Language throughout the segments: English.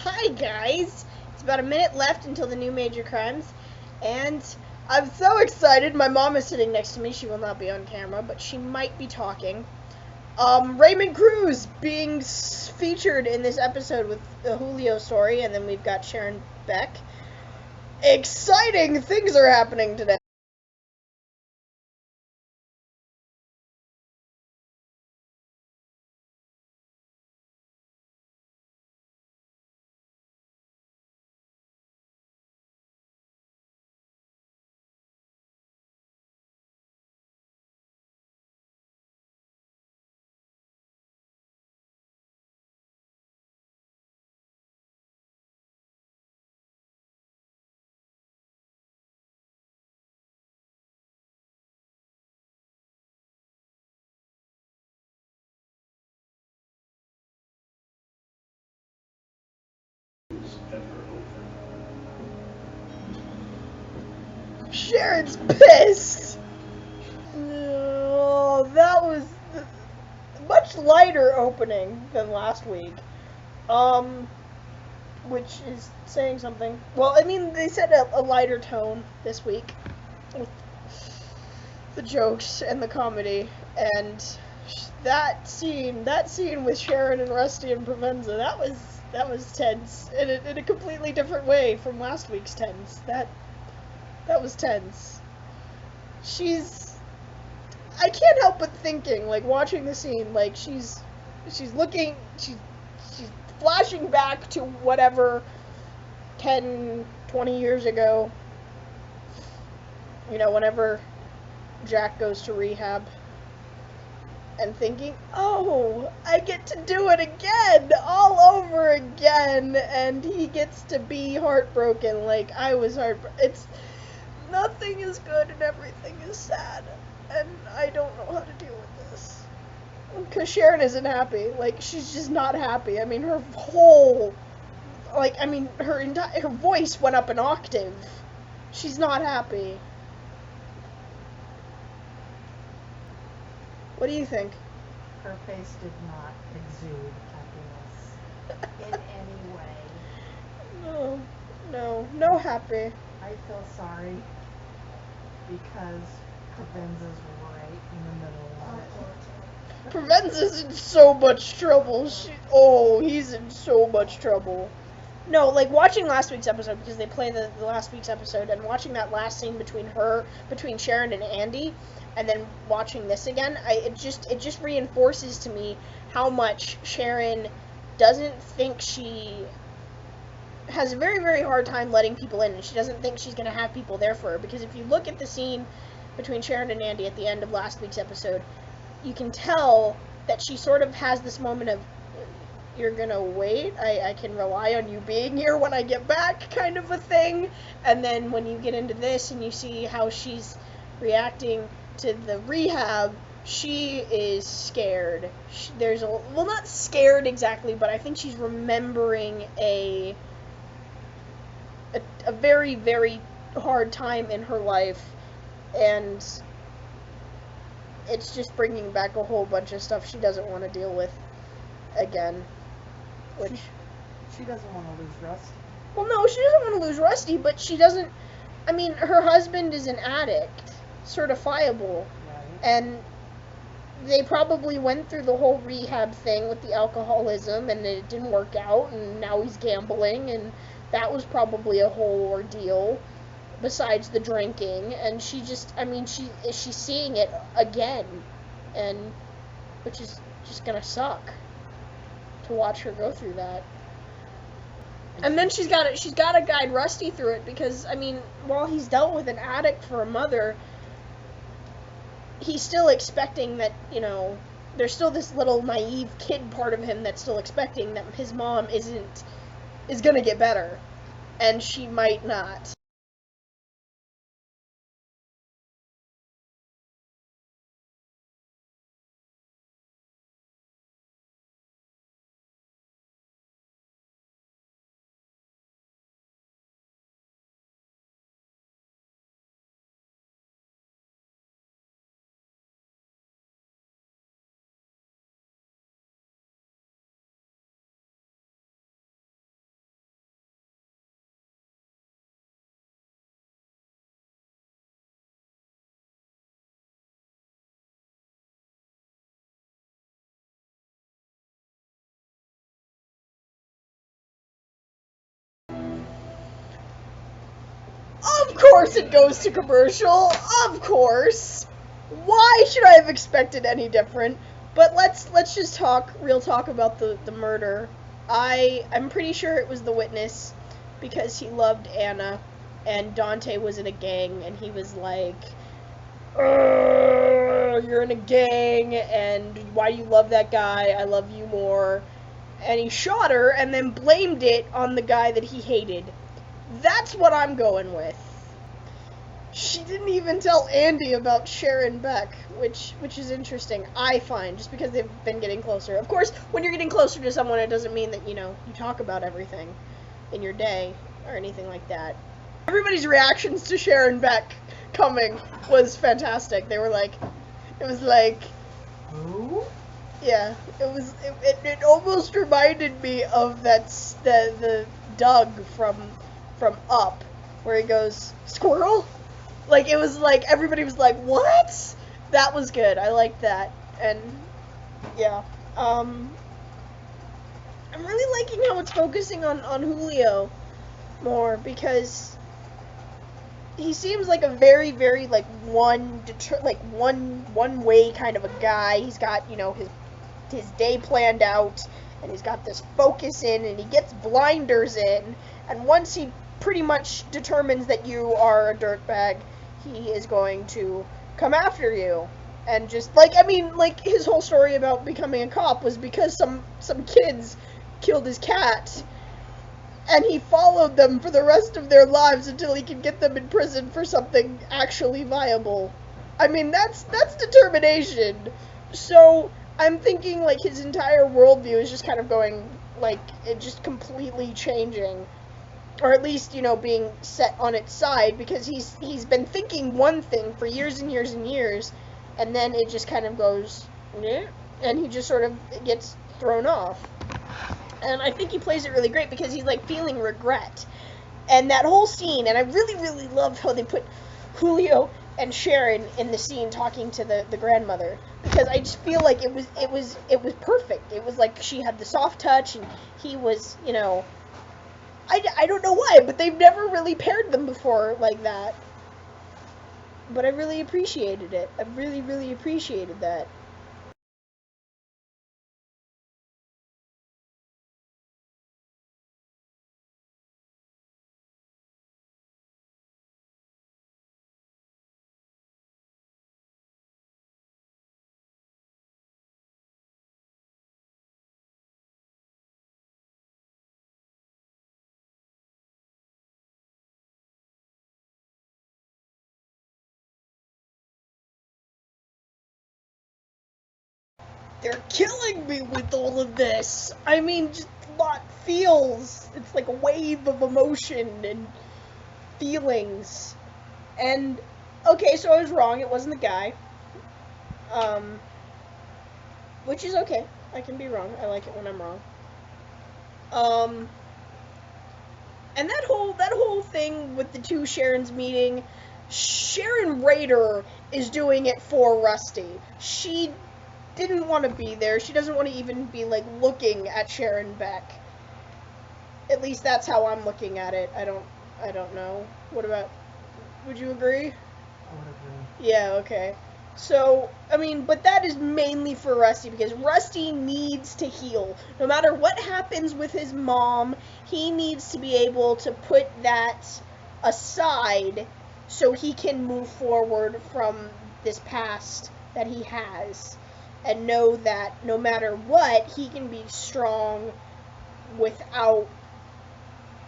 Hi guys! It's about a minute left until the new major crimes, and I'm so excited. My mom is sitting next to me. She will not be on camera, but she might be talking. Raymond Cruz being featured in this episode with the Julio story, and then we've got Sharon Beck. Exciting things are happening today. Sharon's pissed! Oh, that was a much lighter opening than last week. Um, which is saying something. Well, I mean, they set a lighter tone this week with the jokes and the comedy, and that scene with Sharon and Rusty and Provenza, that was tense in a completely different way from last week's tense. That was tense. She's I can't help but thinking, like, watching the scene, like, she's looking, she's flashing back to whatever 10, 20 years ago, whenever Jack goes to rehab, and thinking, oh, I get to do it again, all over again, and he gets to be heartbroken like I was heartbroken. It's, nothing is good and everything is sad, and I don't know how to deal with this. Because Sharon isn't happy. Like, she's just not happy. I mean, her whole, her voice went up an octave. She's not happy. What do you think? Her face did not exude happiness in any way. No happy. I feel sorry because Provenza's right in the middle of it. Provenza's in so much trouble. He's in so much trouble. No, like, watching last week's episode, because they play the last week's episode, and watching that last scene between Sharon and Andy, and then watching this again, it just reinforces to me how much Sharon doesn't think she has a very, very hard time letting people in, and she doesn't think she's going to have people there for her, because if you look at the scene between Sharon and Andy at the end of last week's episode, you can tell that she sort of has this moment of, you're gonna wait, I can rely on you being here when I get back, kind of a thing. And then when you get into this and you see how she's reacting to the rehab, she is scared. Well, not scared exactly, but I think she's remembering a very, very hard time in her life, and it's just bringing back a whole bunch of stuff she doesn't want to deal with again. Which she doesn't want to lose Rusty. Well, no, she doesn't want to lose Rusty, but she doesn't. I mean, her husband is an addict, certifiable, Right. And they probably went through the whole rehab thing with the alcoholism, and it didn't work out, and now he's gambling, and that was probably a whole ordeal besides the drinking. And she just, I mean, she's seeing it again, and which is just gonna suck to watch her go through that. And then she's got to guide Rusty through it, because I mean, while he's dealt with an addict for a mother, he's still expecting that, there's still this little naive kid part of him that's still expecting that his mom is going to get better, and she might not. Of course it goes to commercial. Of course. Why should I have expected any different? But let's just real talk about the murder. I'm pretty sure it was the witness because he loved Anna and Dante was in a gang and he was like, you're in a gang and why do you love that guy? I love you more. And he shot her and then blamed it on the guy that he hated. That's what I'm going with. She didn't even tell Andy about Sharon Beck, which is interesting, I find, just because they've been getting closer. Of course, when you're getting closer to someone, it doesn't mean that, you talk about everything in your day or anything like that. Everybody's reactions to Sharon Beck coming was fantastic. They were like, it was like, Who? yeah, it almost reminded me of the Doug from Up, where he goes, squirrel? Like, it was like, everybody was like, what? That was good. I liked that. And, yeah. I'm really liking how it's focusing on Julio more, because he seems like a very, very, like, one way kind of a guy. He's got, his day planned out, and he's got this focus in, and he gets blinders in, and once he pretty much determines that you are a dirtbag, he is going to come after you. And just, his whole story about becoming a cop was because some kids killed his cat, and he followed them for the rest of their lives until he could get them in prison for something actually viable. I mean, that's determination. So, I'm thinking, like, his entire worldview is just kind of going, like, it just completely changing. Or at least, being set on its side, because he's been thinking one thing for years and years and years, and then it just kind of goes, yeah, and he just sort of gets thrown off. And I think he plays it really great because he's, like, feeling regret. And that whole scene, and I really, really loved how they put Julio and Sharon in the scene talking to the grandmother, because I just feel like it was perfect. It was like she had the soft touch, and he was, I don't know why, but they've never really paired them before like that. But I really appreciated it. I really, really appreciated that. They're killing me with all of this. I mean, just lot feels. It's like a wave of emotion and feelings. And okay, so I was wrong. It wasn't the guy. Um, which is okay. I can be wrong. I like it when I'm wrong. Um, and that whole thing with the two Sharons meeting, Sharon Rader is doing it for Rusty. She didn't want to be there. She doesn't want to even be, like, looking at Sharon Beck. At least that's how I'm looking at it. I don't know. What about, would you agree? I would agree. Yeah, okay. So, I mean, but that is mainly for Rusty, because Rusty needs to heal. No matter what happens with his mom, he needs to be able to put that aside so he can move forward from this past that he has, and know that no matter what, he can be strong without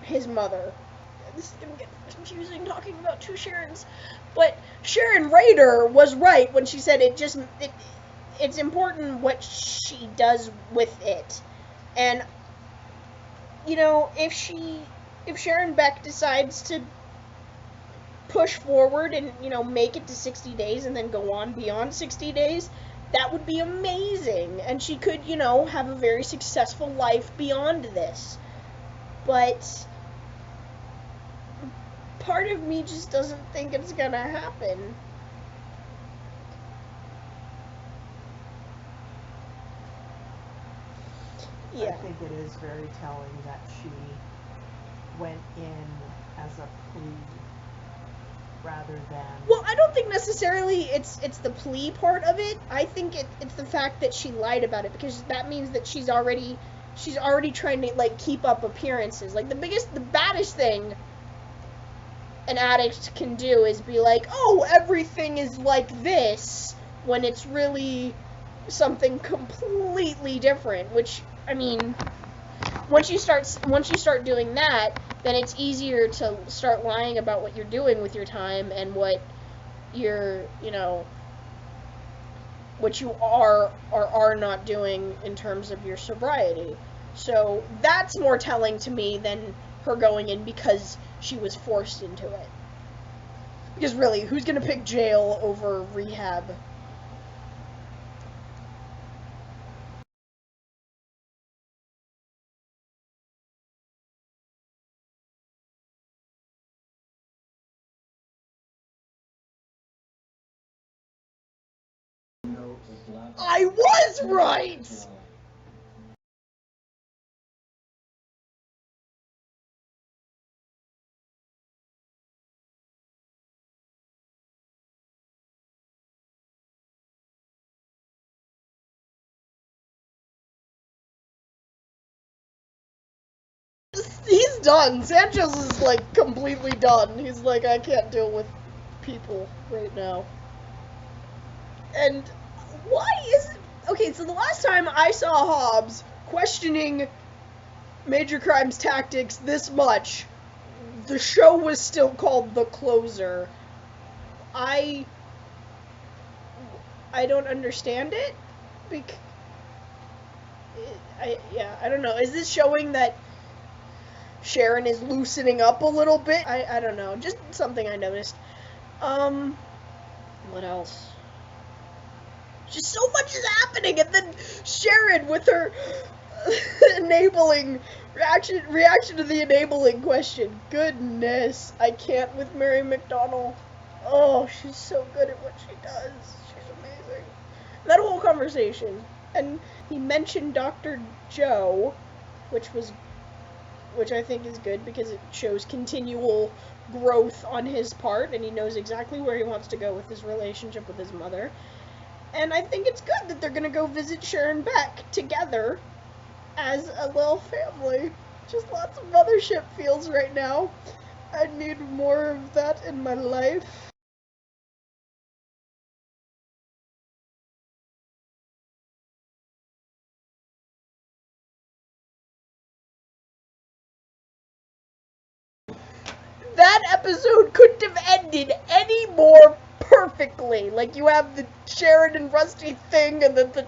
his mother. This is gonna get confusing talking about two Sharons, but Sharon Rader was right when she said it's important what she does with it. And if Sharon Beck decides to push forward and make it to 60 days and then go on beyond 60 days, that would be amazing, and she could have a very successful life beyond this. But part of me just doesn't think it's gonna happen. Yeah. I think it is very telling that she went in as a plea rather than. Well, I don't think necessarily it's the plea part of it. I think it's the fact that she lied about it, because that means that she's already trying to like keep up appearances. Like the baddest thing an addict can do is be like, oh, everything is like this, when it's really something completely different. Which, I mean, once you start doing that, then it's easier to start lying about what you're doing with your time and what you're, what you are or are not doing in terms of your sobriety. So that's more telling to me than her going in because she was forced into it. Because really, who's gonna pick jail over rehab? I was right! He's done. Sanchez is like completely done. He's like, I can't deal with people right now. And why is it? Okay, so the last time I saw Hobbs questioning Major Crime's tactics this much, the show was still called The Closer. I don't understand it. I don't know. Is this showing that Sharon is loosening up a little bit? I don't know. Just something I noticed. What else? Just so much is happening, and then Sharon with her enabling reaction to the enabling question. Goodness, I can't with Mary McDonnell. Oh, she's so good at what she does. She's amazing. That whole conversation, and he mentioned Dr. Joe, which I think is good because it shows continual growth on his part, and he knows exactly where he wants to go with his relationship with his mother. And I think it's good that they're gonna go visit Sharon Beck together as a little family. Just lots of mothership feels right now. I need more of that in my life. That episode couldn't have ended any more perfectly. Like, you have the Sharon and Rusty thing, and then the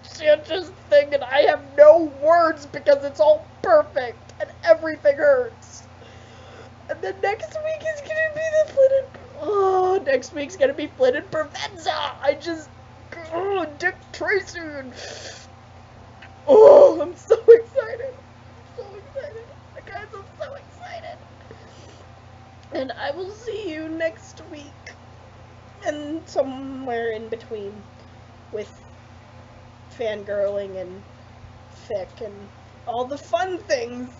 Sanchez thing, and I have no words because it's all perfect, and everything hurts. And then next week is gonna be the Flynn and... Oh, next week's gonna be Flynn and Provenza! Dick Tracy and... Oh, I'm so excited. I'm so excited. Guys, I'm so excited. And I will see you next week. And somewhere in between with fangirling and fic and all the fun things.